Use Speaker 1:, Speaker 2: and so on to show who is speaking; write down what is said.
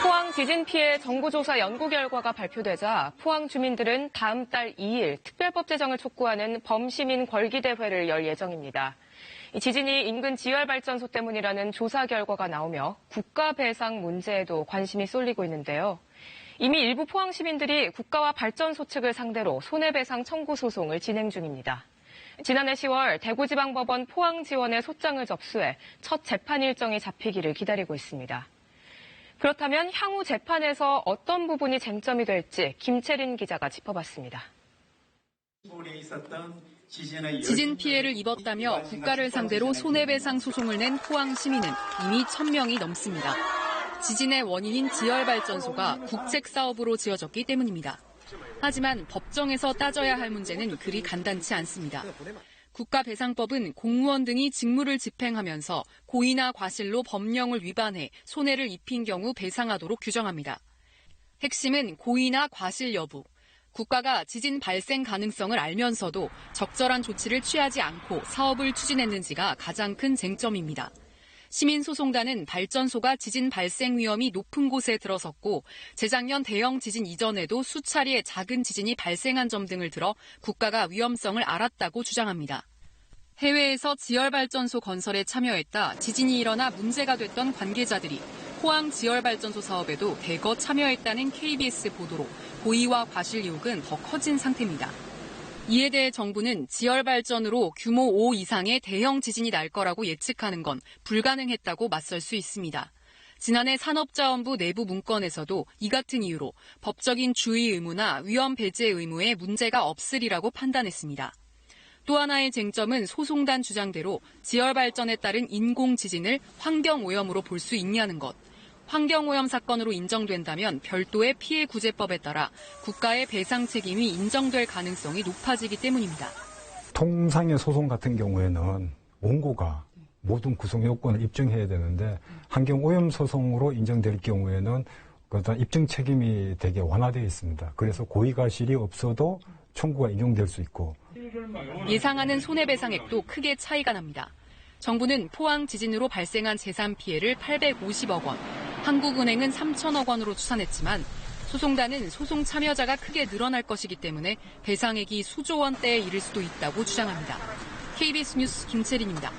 Speaker 1: 포항 지진 피해 정보조사 연구 결과가 발표되자 포항 주민들은 다음 달 2일 특별법 제정을 촉구하는 범시민 걸기대회를 열 예정입니다. 지진이 인근 지열발전소 때문이라는 조사 결과가 나오며 국가 배상 문제에도 관심이 쏠리고 있는데요. 이미 일부 포항 시민들이 국가와 발전소 측을 상대로 손해배상 청구 소송을 진행 중입니다. 지난해 10월 대구지방법원 포항지원에 소장을 접수해 첫 재판 일정이 잡히기를 기다리고 있습니다. 그렇다면 향후 재판에서 어떤 부분이 쟁점이 될지 김채린 기자가 짚어봤습니다.
Speaker 2: 지진 피해를 입었다며 국가를 상대로 손해배상 소송을 낸 포항 시민은 이미 1,000명이 넘습니다. 지진의 원인인 지열발전소가 국책사업으로 지어졌기 때문입니다. 하지만 법정에서 따져야 할 문제는 그리 간단치 않습니다. 국가배상법은 공무원 등이 직무를 집행하면서 고의나 과실로 법령을 위반해 손해를 입힌 경우 배상하도록 규정합니다. 핵심은 고의나 과실 여부. 국가가 지진 발생 가능성을 알면서도 적절한 조치를 취하지 않고 사업을 추진했는지가 가장 큰 쟁점입니다. 시민소송단은 발전소가 지진 발생 위험이 높은 곳에 들어섰고 재작년 대형 지진 이전에도 수차례 작은 지진이 발생한 점 등을 들어 국가가 위험성을 알았다고 주장합니다. 해외에서 지열발전소 건설에 참여했다 지진이 일어나 문제가 됐던 관계자들이 포항 지열발전소 사업에도 대거 참여했다는 KBS 보도로 고의와 과실 의혹은 더 커진 상태입니다. 이에 대해 정부는 지열발전으로 규모 5 이상의 대형 지진이 날 거라고 예측하는 건 불가능했다고 맞설 수 있습니다. 지난해 산업자원부 내부 문건에서도 이 같은 이유로 법적인 주의 의무나 위험 배제 의무에 문제가 없으리라고 판단했습니다. 또 하나의 쟁점은 소송단 주장대로 지열발전에 따른 인공지진을 환경오염으로 볼 수 있냐는 것. 환경오염 사건으로 인정된다면 별도의 피해구제법에 따라 국가의 배상 책임이 인정될 가능성이 높아지기 때문입니다.
Speaker 3: 통상의 소송 같은 경우에는 원고가 모든 구성 요건을 입증해야 되는데 환경오염 소송으로 인정될 경우에는 입증 책임이 되게 완화되어 있습니다. 그래서 고의과실이 없어도 청구가 인용될 수 있고.
Speaker 2: 예상하는 손해배상액도 크게 차이가 납니다. 정부는 포항 지진으로 발생한 재산 피해를 850억 원, 한국은행은 3천억 원으로 추산했지만 소송단은 소송 참여자가 크게 늘어날 것이기 때문에 배상액이 수조 원대에 이를 수도 있다고 주장합니다. KBS 뉴스 김채린입니다.